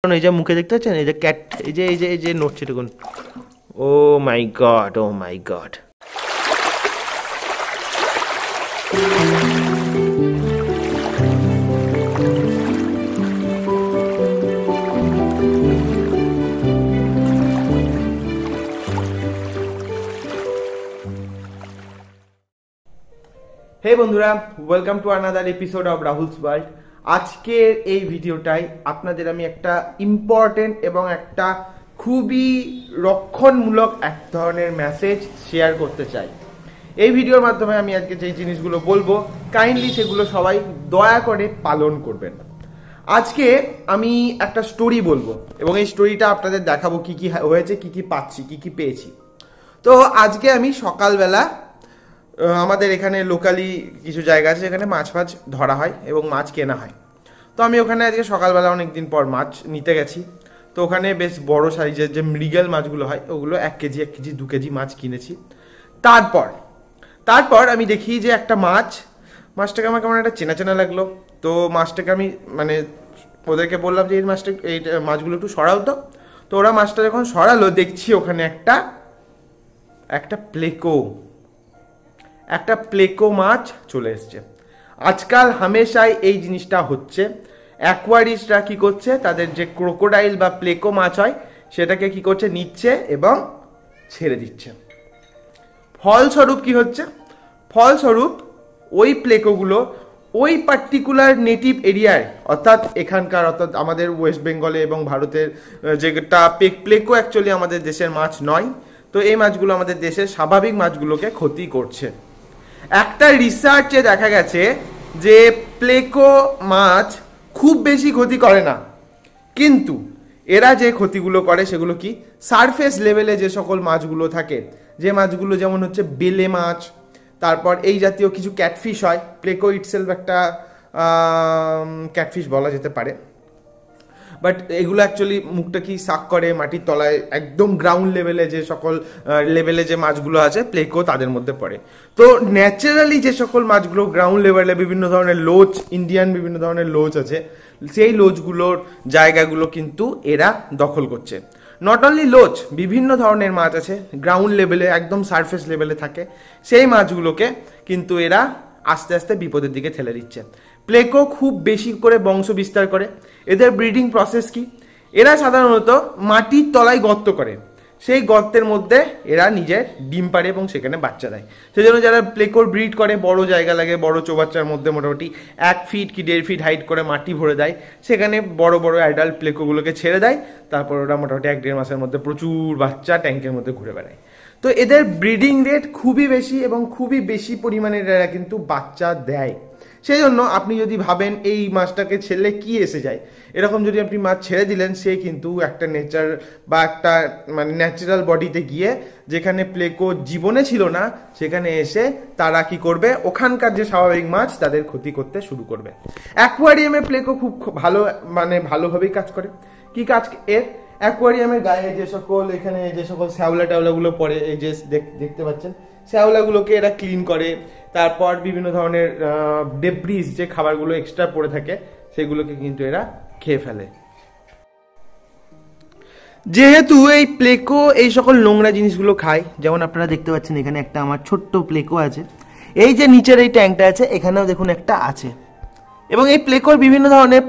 এই যে মুখে দেখতে পাচ্ছেন, এই যে ক্যাট, এই যে নড়ছে দেখুন। ও মাই গড, ও মাই গড। হে বন্ধুরা, welcome to another episode of Rahul's world. আজকের এই ভিডিওটাই আপনাদের আমি একটা ইম্পর্টেন্ট এবং একটা খুবই রক্ষণমূলক এক ধরনের মেসেজ শেয়ার করতে চাই। এই ভিডিওর মাধ্যমে আমি আজকে যে জিনিসগুলো বলবো, কাইন্ডলি সেগুলো সবাই দয়া করে পালন করবেন। আজকে আমি একটা স্টোরি বলবো এবং এই স্টোরিটা আপনাদের দেখাবো কি কি হয়েছে, কি কি পাচ্ছি, কি কি পেয়েছি। তো আজকে আমি সকালবেলা আমাদের এখানে লোকালি কিছু জায়গা আছে যেখানে মাছ ফাছ ধরা হয় এবং মাছ কেনা হয়। তো আমি ওখানে আজকে সকালবেলা অনেক দিন পর মাছ নিতে গেছি। তো ওখানে বেশ বড় সাইজের যে মৃগেল মাছগুলো হয় ওগুলো 1 কেজি 1 কেজি 2 কেজি মাছ কিনেছি। তারপর আমি দেখি যে একটা মাছটাকে আমার কেমন একটা চেনা চেনা লাগলো। তো মাছটাকে আমি মানে ওদেরকে বললাম যে এই মাছগুলো একটু সরাও। তো ওরা মাছটা যখন সরালো দেখছি ওখানে একটা প্লেকো মাছ চলে এসছে। আজকাল হামেশাই এই জিনিসটা হচ্ছে। অ্যাকোয়ারিস্টরা কি করছে, তাদের যে ক্রোকোডাইল বা প্লেকো মাছ হয় সেটাকে কি করছে, নিচ্ছে এবং ছেড়ে দিচ্ছে। ফলস্বরূপ কি হচ্ছে, ওই প্লেকোগুলো ওই পার্টিকুলার নেটিভ এরিয়ায় অর্থাৎ আমাদের ওয়েস্ট বেঙ্গলে এবং ভারতের যেটা প্লেকো অ্যাকচুয়ালি আমাদের দেশের মাছ নয়। তো এই মাছগুলো আমাদের দেশের স্বাভাবিক মাছগুলোকে ক্ষতি করছে। একটা রিসার্চে দেখা গেছে যে প্লেকো মাছ খুব বেশি ক্ষতি করে না, কিন্তু এরা যে ক্ষতিগুলো করে সেগুলো কি, সারফেস লেভেলে যে সকল মাছগুলো থাকে, যে মাছগুলো যেমন হচ্ছে বেলে মাছ, তারপর এই জাতীয় কিছু ক্যাটফিশ হয়। প্লেকো ইটসেলফ একটা ক্যাটফিশ বলা যেতে পারে, বাট এগুলো অ্যাকচুয়ালি মুখটা কি সাক করে মাটির তলায়, একদম গ্রাউন্ড লেভেলে যে সকল লেভেলে যে মাছগুলো আছে প্লেকো তাদের মধ্যে পড়ে। তো ন্যাচারালি যে সকল মাছগুলো গ্রাউন্ড লেভেলে বিভিন্ন ধরনের লোচ, ইন্ডিয়ান বিভিন্ন ধরনের লোচ আছে, সেই লোচগুলোর জায়গাগুলো কিন্তু এরা দখল করছে। নট অনলি লোচ, বিভিন্ন ধরনের মাছ আছে গ্রাউন্ড লেভেলে, একদম সারফেস লেভেলে থাকে, সেই মাছগুলোকে কিন্তু এরা আস্তে আস্তে বিপদের দিকে ঠেলে দিচ্ছে। প্লেকো খুব বেশি করে বংশ বিস্তার করে। এদের ব্রিডিং প্রসেস কি, এরা সাধারণত মাটির তলায় গর্ত করে, সেই গর্তের মধ্যে এরা নিজের ডিম পাড়ে এবং সেখানে বাচ্চা দেয়। সেজন্য যারা প্লেকোর ব্রিড করে, বড় জায়গা লাগে, বড় চৌবাচ্চার মধ্যে মোটামুটি 1 ফিট কি 1.5 ফিট হাইট করে মাটি ভরে দেয়, সেখানে বড় বড় অ্যাডাল্ট প্লেকোগুলোকে ছেড়ে দেয়। তারপর ওরা মোটামুটি 1-1.5 মাসের মধ্যে প্রচুর বাচ্চা ট্যাঙ্কের মধ্যে ঘুরে বেড়ায়। তো এদের ব্রিডিং রেট খুবই বেশি এবং খুবই বেশি পরিমাণে এরা কিন্তু বাচ্চা দেয়। সেই জন্য আপনি যদি ভাবেন এই মাছটাকে ছেড়ে কি এসে যায়, এরকম যদি আপনি মাছ ছেড়ে দিলেন, সে কিন্তু একটা নেচার বা একটা মানে ন্যাচারাল বডিতে গিয়ে যেখানে প্লেকো জীবনে ছিল না সেখানে এসে তারা কি করবে, ওখানকার যে স্বাভাবিক মাছ তাদের ক্ষতি করতে শুরু করবে। অ্যাকোয়ারিয়ামে প্লেকো খুব ভালোভাবেই কাজ করে। কি কাজ এর, অ্যাকোয়ারিয়ামের গায়ে এখানে যে সকল শ্যাওলা টাওলাগুলো পড়ে, এই যে দেখতে পাচ্ছেন শ্যাওলাগুলোকে এরা ক্লিন করে। তারপর বিভিন্ন ধরনের ডেব্রিজ যে খাবারগুলো এক্সট্রা পড়ে থাকে সেগুলোকে কিন্তু এরা খেয়ে ফেলে। যেহেতু এই প্লেকো এই সকল নোংরা জিনিসগুলো খায়, যেমন আপনারা দেখতে পাচ্ছেন এখানে একটা আমার ছোট্ট প্লেকো আছে, এই যে নিচের এই ট্যাঙ্কটা আছে এখানেও দেখুন একটা আছে। এবং এই প্লেকোর বিভিন্ন ধরনের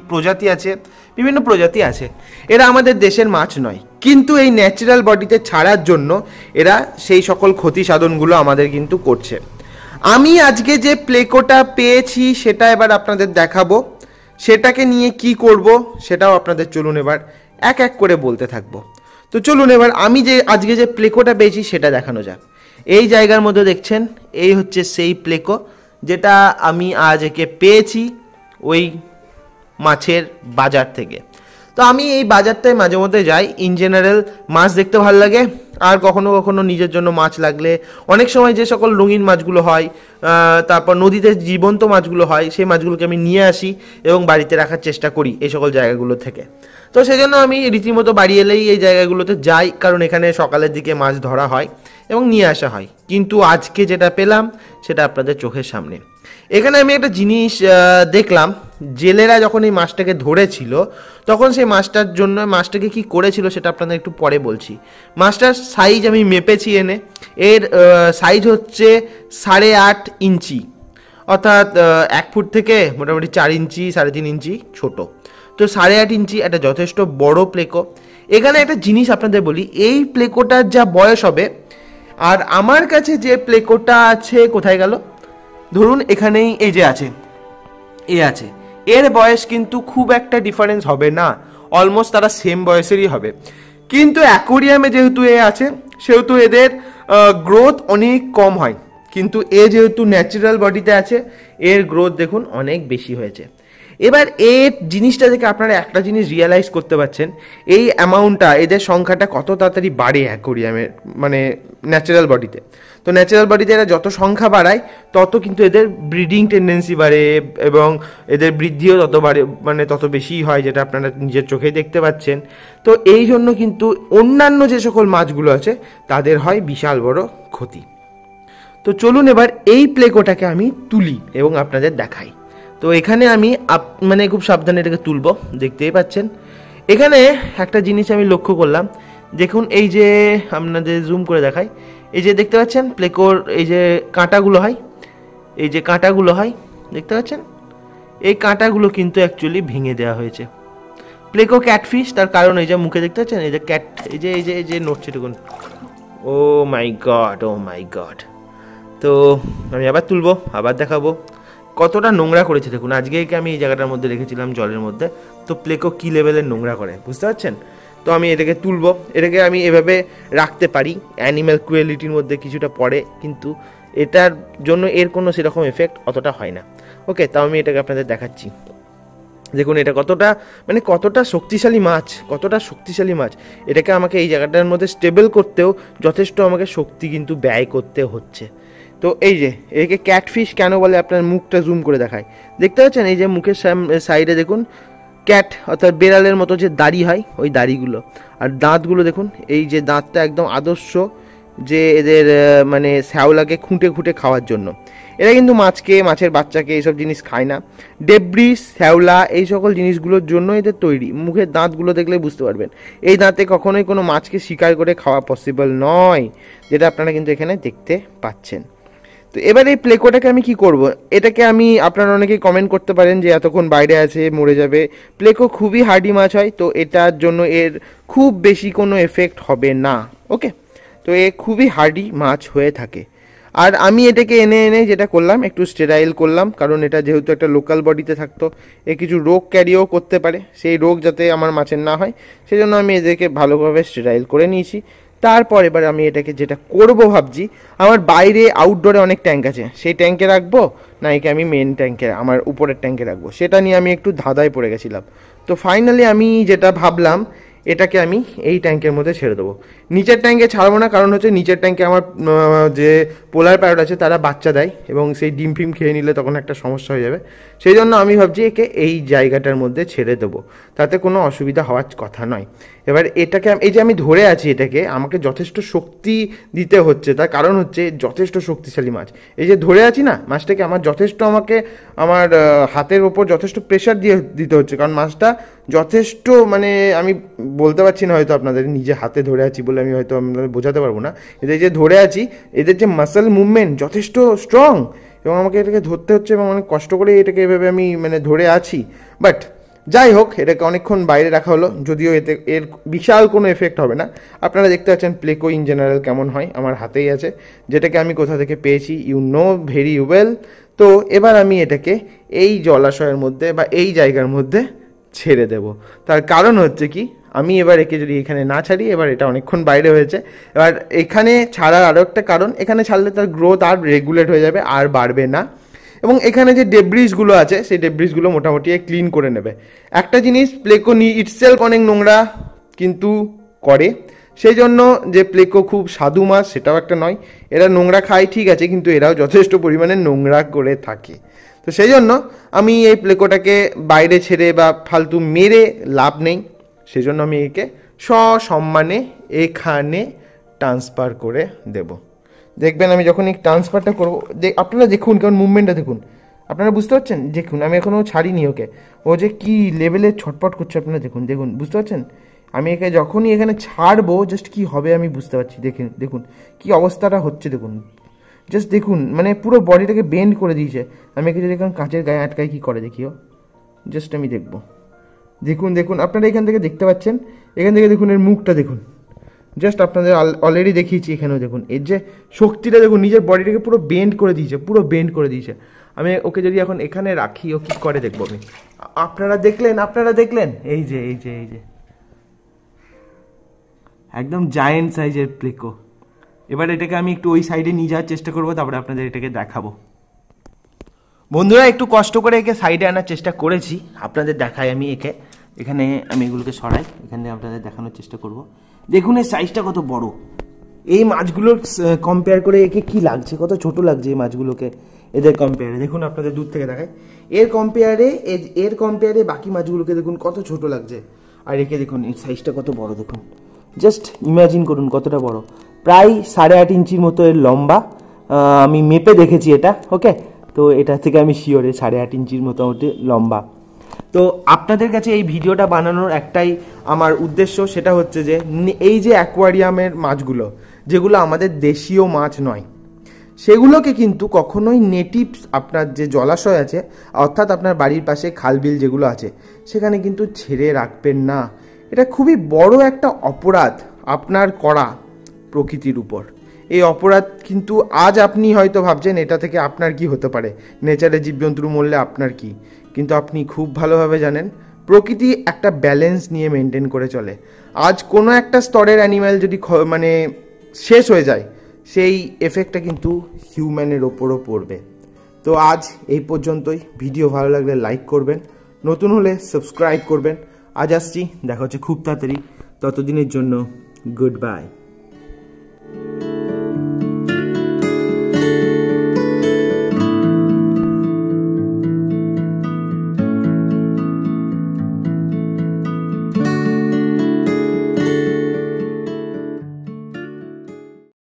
প্রজাতি আছে। এরা আমাদের দেশের মাছ নয়, কিন্তু এই ন্যাচারাল বডিতে ছাড়ার জন্য এরা সেই সকল ক্ষতি সাধনগুলো আমাদের কিন্তু করছে। আমি আজকে যে প্লেকোটা পেয়েছি সেটা এবার আপনাদের দেখাবো। সেটাকে নিয়ে কি করব সেটাও আপনাদের চলুন এবার এক এক করে বলতে থাকবো। তো চলুন এবার আমি আজকে যে প্লেকোটা পেয়েছি সেটা দেখানো যাক। এই জায়গার মধ্যে দেখছেন, এই হচ্ছে সেই প্লেকো যেটা আমি আজ একে পেয়েছি ওই মাছের বাজার থেকে। তো আমি এই বাজারটায় মাঝে মধ্যে যাই, ইন জেনারেল মাছ দেখতে ভালো লাগে, আর কখনো কখনো নিজের জন্য মাছ লাগলে অনেক সময় যে সকল রঙিন মাছগুলো হয়, তারপর নদীতে জীবন্ত মাছগুলো হয়, সেই মাছগুলোকে আমি নিয়ে আসি এবং বাড়িতে রাখার চেষ্টা করি এই সকল জায়গাগুলো থেকে। তো সেই জন্য আমি রীতিমতো বাড়ি এলেই এই জায়গাগুলোতে যাই, কারণ এখানে সকালের দিকে মাছ ধরা হয় এবং নিয়ে আসা হয়। কিন্তু আজকে যেটা পেলাম সেটা আপনাদের চোখের সামনে। এখানে আমি একটা জিনিস দেখলাম, জেলেরা যখন এই মাছটাকে ধরেছিল তখন সেই মাছটাকে কি করেছিল সেটা আপনাদের একটু পরে বলছি। মাছটার সাইজ আমি মেপেছি এনে, এর সাইজ হচ্ছে 8.5 ইঞ্চি, অর্থাৎ 1 ফুট থেকে মোটামুটি 4 ইঞ্চি 3.5 ইঞ্চি ছোট। তো 8.5 ইঞ্চি একটা যথেষ্ট বড় প্লেকো। এখানে একটা জিনিস আপনাদের বলি, এই প্লেকোটার যা বয়স হবে আর আমার কাছে যে প্লেকোটা আছে, কোথায় গেল, ধরুন এখানেই এই যে আছে, আছে, এর বয়স কিন্তু খুব একটা ডিফারেন্স হবে না, অলমোস্ট তারা সেম বয়সেরই হবে। কিন্তু অ্যাকোরিয়ামে যেহেতু আছে সেহেতু এদের গ্রোথ অনেক কম হয়, কিন্তু এ যেহেতু ন্যাচারাল বডিতে আছে এর গ্রোথ দেখুন অনেক বেশি হয়েছে। এবার এই জিনিসটা থেকে আপনারা একটা জিনিস রিয়েলাইজ করতে পারছেন, এই অ্যামাউন্টটা, এদের সংখ্যাটা কত তাড়াতাড়ি বাড়ে অ্যাকোরিয়ামের, মানে ন্যাচারাল বডিতে। তো ন্যাচারাল বডিতে এরা যত সংখ্যা বাড়ায় তত কিন্তু এদের ব্রিডিং টেন্ডেন্সি বাড়ে এবং এদের বৃদ্ধিও তত বাড়ে, মানে তত বেশি হয়, যেটা আপনারা নিজের চোখেই দেখতে পাচ্ছেন। তো এই জন্য কিন্তু অন্যান্য যে সকল মাছগুলো আছে তাদের হয় বিশাল বড় ক্ষতি। তো চলুন এবার এই প্লেকোটাকে আমি তুলি এবং আপনাদের দেখাই। তো এখানে আমি মানে খুব সাবধানে এটাকে তুলবো, দেখতেই পাচ্ছেন। এখানে একটা জিনিস আমি লক্ষ্য করলাম, দেখুন এই যে আপনাদের জুম করে দেখাই, এই যে দেখতে পাচ্ছেন প্লেকোর এই যে কাঁটাগুলো হয়, এই যে কাঁটাগুলো হয় দেখতে পাচ্ছেন, এই কাঁটাগুলো কিন্তু অ্যাকচুয়ালি ভেঙে দেওয়া হয়েছে। প্লেকো ক্যাটফিশ, তার কারণ এই যে মুখে দেখতে পাচ্ছেন এই যে ক্যাট, এই যে নড়ছে দেখুন, ও মাই গড, ও মাই গড। তো আমি আবার তুলবো, আবার দেখাবো কতটা নোংরা করেছে দেখুন। আজকে আমি এই জায়গাটার মধ্যে রেখেছিলাম জলের মধ্যে, তো প্লেকো কী লেভেলের নোংরা করে বুঝতে পারছেন। তো আমি এটাকে তুলবো, এটাকে আমি এভাবে রাখতে পারি, অ্যানিম্যাল ক্রুয়েলিটির মধ্যে কিছুটা পড়ে, কিন্তু এটার জন্য এর কোনো সেরকম এফেক্ট অতটা হয় না। ওকে, তাও আমি এটাকে আপনাদের দেখাচ্ছি। দেখুন এটা কতটা শক্তিশালী মাছ, কতটা শক্তিশালী মাছ। এটাকে আমাকে এই জায়গাটার মধ্যে স্টেবল করতেও যথেষ্ট আমাকে শক্তি কিন্তু ব্যয় করতে হচ্ছে। তো এই যে একে ক্যাটফিশ কেন বলে, আপনার মুখটা জুম করে দেখায়, দেখতে পাচ্ছেন এই যে মুখের সাইডে দেখুন ক্যাট অর্থাৎ বেড়ালের মতো যে দাড়ি হয় ওই দাড়িগুলো, আর দাঁতগুলো দেখুন, এই যে দাঁতটা একদম আদর্শ যে এদের মানে শ্যাওলাকে খুঁটে খুঁটে খাওয়ার জন্য। এরা কিন্তু মাছকে, মাছের বাচ্চাকে এইসব জিনিস খায় না, ডেব্রিস, শ্যাওলা এই সকল জিনিসগুলোর জন্য এদের তৈরি। মুখের দাঁতগুলো দেখলে বুঝতে পারবেন, এই দাঁতে কখনোই কোনো মাছকে শিকার করে খাওয়া পসিবল নয়, যেটা আপনারা কিন্তু এখানে দেখতে পাচ্ছেন। তো এবার এই প্লেকোটাকে আমি কি করব, এটাকে আমি, আপনারা অনেকেই কমেন্ট করতে পারেন যে এতক্ষণ বাইরে আছে মরে যাবে। প্লেকো খুবই হার্ডি মাছ হয়, তো এটার জন্য এর খুব বেশি কোনো এফেক্ট হবে না। ওকে, তো এ খুবই হার্ডি মাছ হয়ে থাকে। আর আমি এটাকে এনে যেটা করলাম, একটু স্টেরাইল করলাম, কারণ এটা যেহেতু একটা লোকাল বডিতে থাকতো, এ কিছু রোগ ক্যারিও করতে পারে, সেই রোগ যাতে আমার মাছের না হয় সেই জন্য আমি এদেরকে ভালোভাবে স্টেরাইল করে নিয়েছি। তারপর এবার আমি এটাকে যেটা করব ভাবছি, আমার বাইরে আউটডোরে অনেক ট্যাঙ্ক আছে, সেই ট্যাঙ্কে রাখবো না একে আমি মেন ট্যাঙ্কে, আমার উপরের ট্যাঙ্কে রাখবো, সেটা নিয়ে আমি একটু ধাঁধায় পড়ে গেছিলাম। তো ফাইনালি আমি যেটা ভাবলাম, এটাকে আমি এই ট্যাঙ্কের মধ্যে ছেড়ে দেবো। নিচের ট্যাঙ্কে ছাড়বো না, কারণ হচ্ছে নিচের ট্যাঙ্কে আমার যে পোলার প্যারট আছে তারা বাচ্চা দেয় এবং সেই ডিম ফিম খেয়ে নিলে তখন একটা সমস্যা হয়ে যাবে। সেই জন্য আমি ভাবছি একে এই জায়গাটার মধ্যে ছেড়ে দেবো, তাতে কোনো অসুবিধা হওয়ার কথা নয়। এবার এটাকে, এই যে আমি ধরে আছি, এটাকে আমাকে যথেষ্ট শক্তি দিতে হচ্ছে, তার কারণ হচ্ছে যথেষ্ট শক্তিশালী মাছ। এই যে ধরে আছি না মাছটাকে, আমাকে আমার হাতের ওপর যথেষ্ট প্রেশার দিতে হচ্ছে, কারণ মাছটা যথেষ্ট, মানে আমি বলতে পারছি না হয়তো আপনাদের, নিজে হাতে ধরে আছি বলে আমি হয়তো আপনাদের বোঝাতে পারবো না। এদের যে ধরে আছি, এদের যে মাসেল মুভমেন্ট যথেষ্ট স্ট্রং, এবং আমাকে এটাকে ধরতে হচ্ছে এবং অনেক কষ্ট করে এটাকে এভাবে আমি ধরে আছি। বাট যাই হোক, এটাকে অনেকক্ষণ বাইরে রাখা হলো, যদিও এর বিশাল কোনো এফেক্ট হবে না। আপনারা দেখতে পাচ্ছেন প্লেকো ইন জেনারেল কেমন হয়, আমার হাতেই আছে, যেটাকে আমি কোথা থেকে পেয়েছি ইউ নো ভেরি ওয়েল। তো এবার আমি এটাকে এই জলাশয়ের মধ্যে বা এই জায়গার মধ্যে ছেড়ে দেব। তার কারণ হচ্ছে কি, আমি এবার একে যদি এখানে না ছাড়ি, এবার এটা অনেকক্ষণ বাইরে হয়েছে, এবার এখানে ছাড়ার আরও একটা কারণ, এখানে ছাড়লে তার গ্রোথ আর রেগুলেট হয়ে যাবে, আর বাড়বে না, এবং এখানে যে ডেব্রিসগুলো আছে সেই ডেব্রিসগুলো মোটামুটি ক্লিন করে নেবে। একটা জিনিস, প্লেকো ইটসেলফ অনেক নোংরা কিন্তু করে, সেই জন্য যে প্লেকো খুব সাধু মাছ সেটাও একটা নয়, এরা নোংরা খায় ঠিক আছে, কিন্তু এরাও যথেষ্ট পরিমাণে নোংরা করে থাকে। তো সেই জন্য আমি এই প্লেকোটাকে বাইরে ছেড়ে বা ফালতু মেরে লাভ নেই, সেই জন্য আমি একে সসম্মানে এখানে ট্রান্সফার করে দেব। দেখবেন আমি যখন এই ট্রান্সফারটা করবো, আপনারা দেখুন, কারণ মুভমেন্টটা দেখুন, আপনারা বুঝতে পারছেন? দেখুন আমি এখনও ছাড়িনি ওকে, ও যে কি লেভেলে ছটপট করছে আপনারা দেখুন, দেখুন বুঝতে পারছেন? আমি একে যখনই এখানে ছাড়বো জাস্ট কি হবে আমি বুঝতে পারছি। দেখুন দেখুন কি অবস্থাটা হচ্ছে দেখুন, জাস্ট দেখুন মানে পুরো বডিটাকে বেন্ড করে দিয়েছে। আমি একে যদি এখন কাঁচের গায়ে আটকায় কী করে দেখিও, জাস্ট আমি দেখবো। দেখুন দেখুন আপনারা এখান থেকে দেখতে পাচ্ছেন, এখান থেকে দেখুন এর মুখটা দেখুন, জাস্ট আপনাদের অলরেডি দেখিয়েছি। এখানেও দেখুন এর যে শক্তিটা দেখুন, নিজের বডিটাকে পুরো বেন্ড করে দিয়েছে, পুরো বেন্ড করে দিয়েছে। আমি ওকে যদি এখন এখানে রাখি ও কী করে দেখবো আমি। আপনারা দেখলেন এই যে এই যে এই যে একদম জায়েন্ট সাইজের প্লেকো। এবার এটাকে আমি একটু ওই সাইডে নিয়ে যাওয়ার চেষ্টা করবো, তারপরে আপনাদের এটাকে দেখাবো। বন্ধুরা একটু কষ্ট করে একে সাইডে আনার চেষ্টা করেছি, আপনাদের দেখাই আমি একে। এখানে আমি এগুলোকে সরাই, এখানে আপনাদের দেখানোর চেষ্টা করব। দেখুন এর সাইজটা কত বড়। এই মাছগুলোর কম্পেয়ার করে একে কি লাগছে, কত ছোট লাগছে এই মাছগুলোকে এদের কম্পেয়ারে। দেখুন আপনাদের দূর থেকে দেখায়, এর কম্পেয়ারে বাকি মাছগুলোকে দেখুন কত ছোট লাগছে। আর একে দেখুন এর সাইজটা কত বড় দেখুন, জাস্ট ইমাজিন করুন কতটা বড়। প্রায় 8.5 ইঞ্চির মতো এর লম্বা, আমি মেপে দেখেছি এটা, ওকে। তো এটা থেকে আমি শিওরে 8.5 ইঞ্চির মোটামুটি লম্বা। তো আপনাদের কাছে এই ভিডিওটা বানানোর একটাই আমার উদ্দেশ্য, সেটা হচ্ছে যে এই যে অ্যাকোয়ারিয়ামের মাছগুলো, যেগুলো আমাদের দেশীয় মাছ নয়, সেগুলোকে কিন্তু কখনোই নেটিভস আপনার যে জলাশয় আছে, অর্থাৎ আপনার বাড়ির পাশে খালবিল যেগুলো আছে, সেখানে কিন্তু ছেড়ে রাখবেন না। এটা খুবই বড় একটা অপরাধ আপনার করা প্রকৃতির উপর। এই অপরাধ কিন্তু আজ আপনি হয়তো ভাবছেন এটা থেকে আপনার কি হতে পারে, নেচারে জীবজন্তু মরলে আপনার কি, কিন্তু আপনি খুব ভালোভাবে জানেন প্রকৃতি একটা ব্যালেন্স নিয়ে মেনটেন করে চলে। আজ কোনো একটা স্তরের অ্যানিম্যাল যদি মানে শেষ হয়ে যায়, সেই এফেক্টটা কিন্তু হিউম্যানের ওপরও পড়বে। তো আজ এই পর্যন্তই। ভিডিও ভালো লাগলে লাইক করবেন, নতুন হলে সাবস্ক্রাইব করবেন। আজ আসছি, দেখা হচ্ছে খুব তাড়াতাড়ি। ততদিনের জন্য গুড বাই।